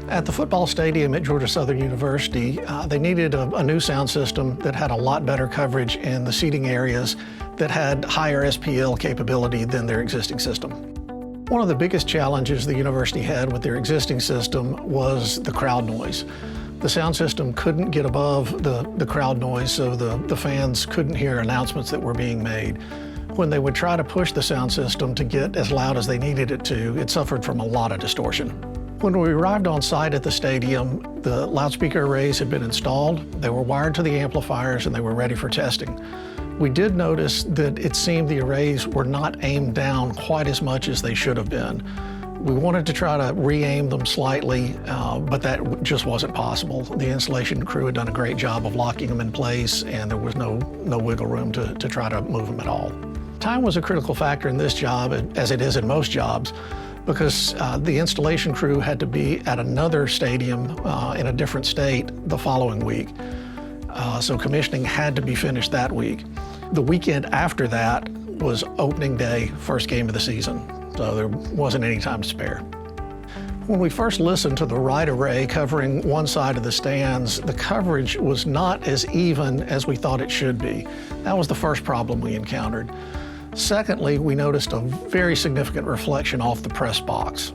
At the football stadium at Georgia Southern University, they needed a new sound system that had a lot better coverage in the seating areas that had higher SPL capability than their existing system. One of the biggest challenges the university had with their existing system was the crowd noise. The sound system couldn't get above the crowd noise, so the fans couldn't hear announcements that were being made. When they would try to push the sound system to get as loud as they needed it to, it suffered from a lot of distortion. When we arrived on site at the stadium, the loudspeaker arrays had been installed, they were wired to the amplifiers, and they were ready for testing. We did notice that it seemed the arrays were not aimed down quite as much as they should have been. We wanted to try to re-aim them slightly, but that just wasn't possible. The installation crew had done a great job of locking them in place, and there was no wiggle room to try to move them at all. Time was a critical factor in this job, as it is in most jobs, because the installation crew had to be at another stadium in a different state the following week. So commissioning had to be finished that week. The weekend after that was opening day, first game of the season, so there wasn't any time to spare. When we first listened to the right array covering one side of the stands, the coverage was not as even as we thought it should be. That was the first problem we encountered. Secondly, we noticed a very significant reflection off the press box.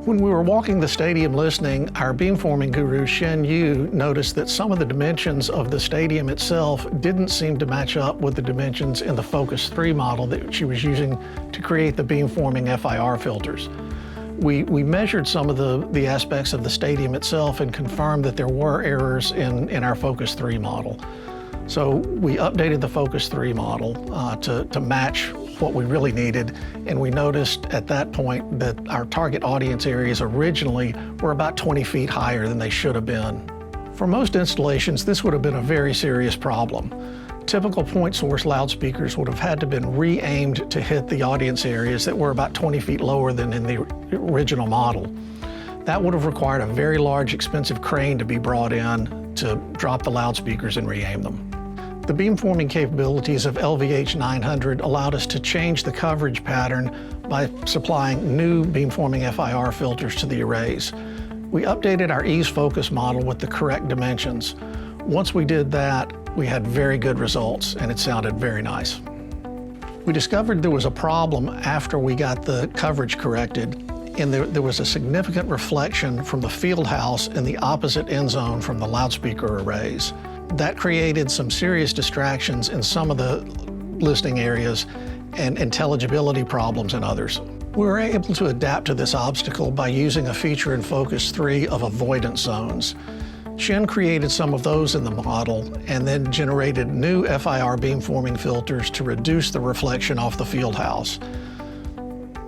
When we were walking the stadium listening, our beamforming guru, Shen Yu, noticed that some of the dimensions of the stadium itself didn't seem to match up with the dimensions in the Focus 3 model that she was using to create the beamforming FIR filters. We measured some of the aspects of the stadium itself and confirmed that there were errors in our Focus 3 model. So we updated the Focus 3 model to match what we really needed, and we noticed at that point that our target audience areas originally were about 20 feet higher than they should have been. For most installations, this would have been a very serious problem. Typical point source loudspeakers would have had to been re-aimed to hit the audience areas that were about 20 feet lower than in the original model. That would have required a very large, expensive crane to be brought in to drop the loudspeakers and re-aim them. The beamforming capabilities of LVH 900 allowed us to change the coverage pattern by supplying new beamforming FIR filters to the arrays. We updated our ease focus model with the correct dimensions. Once we did that, we had very good results, and it sounded very nice. We discovered there was a problem after we got the coverage corrected, and there was a significant reflection from the field house in the opposite end zone from the loudspeaker arrays. That created some serious distractions in some of the listening areas and intelligibility problems in others. We were able to adapt to this obstacle by using a feature in Focus 3 of avoidance zones. Shen created some of those in the model and then generated new FIR beamforming filters to reduce the reflection off the field house.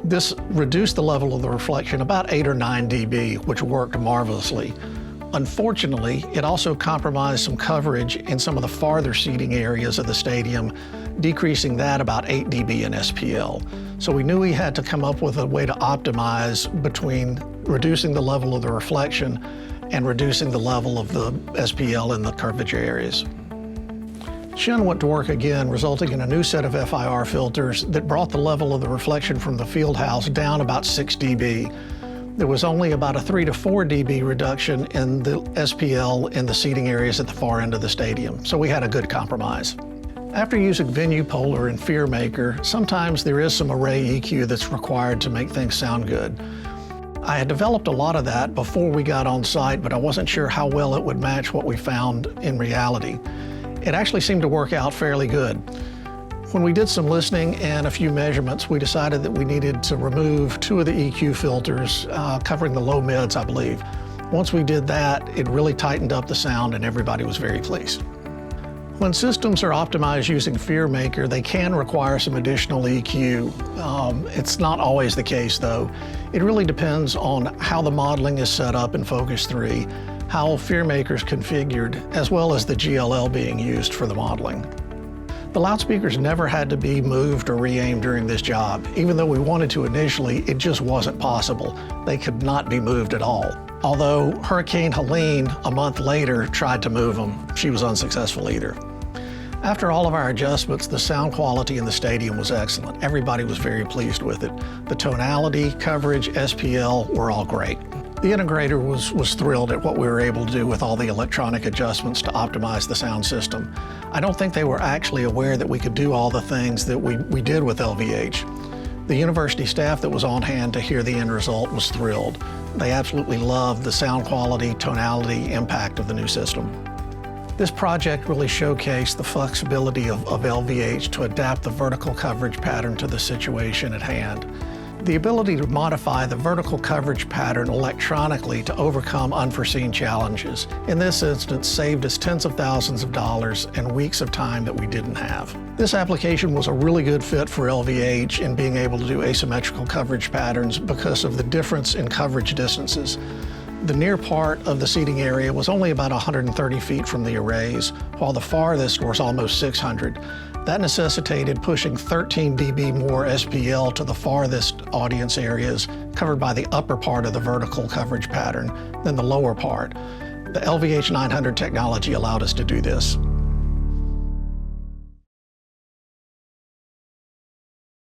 This reduced the level of the reflection about 8 or 9 dB, which worked marvelously. Unfortunately, it also compromised some coverage in some of the farther seating areas of the stadium, decreasing that about 8 dB in SPL. So we knew we had to come up with a way to optimize between reducing the level of the reflection and reducing the level of the SPL in the curvature areas. Shen went to work again, resulting in a new set of FIR filters that brought the level of the reflection from the field house down about 6 dB. There was only about a 3 to 4 dB reduction in the SPL in the seating areas at the far end of the stadium, so we had a good compromise. After using Venue Polar and Fear Maker, sometimes there is some array EQ that's required to make things sound good. I had developed a lot of that before we got on site, but I wasn't sure how well it would match what we found in reality. It actually seemed to work out fairly good. When we did some listening and a few measurements, we decided that we needed to remove 2 of the EQ filters, covering the low mids, I believe. Once we did that, it really tightened up the sound and everybody was very pleased. When systems are optimized using Fear Maker, they can require some additional EQ. It's not always the case though. It really depends on how the modeling is set up in Focus 3, how Fear Maker is configured, as well as the GLL being used for the modeling. The loudspeakers never had to be moved or re-aimed during this job. Even though we wanted to initially, it just wasn't possible. They could not be moved at all. Although Hurricane Helene, a month later, tried to move them, she was unsuccessful either. After all of our adjustments, the sound quality in the stadium was excellent. Everybody was very pleased with it. The tonality, coverage, SPL were all great. The integrator was thrilled at what we were able to do with all the electronic adjustments to optimize the sound system. I don't think they were actually aware that we could do all the things that we did with LVH. The university staff that was on hand to hear the end result was thrilled. They absolutely loved the sound quality, tonality, impact of the new system. This project really showcased the flexibility of LVH to adapt the vertical coverage pattern to the situation at hand. The ability to modify the vertical coverage pattern electronically to overcome unforeseen challenges, in this instance, saved us tens of thousands of dollars and weeks of time that we didn't have. This application was a really good fit for LVH in being able to do asymmetrical coverage patterns because of the difference in coverage distances. The near part of the seating area was only about 130 feet from the arrays, while the farthest was almost 600. That necessitated pushing 13 dB more SPL to the farthest audience areas covered by the upper part of the vertical coverage pattern than the lower part. The LVH 900 technology allowed us to do this.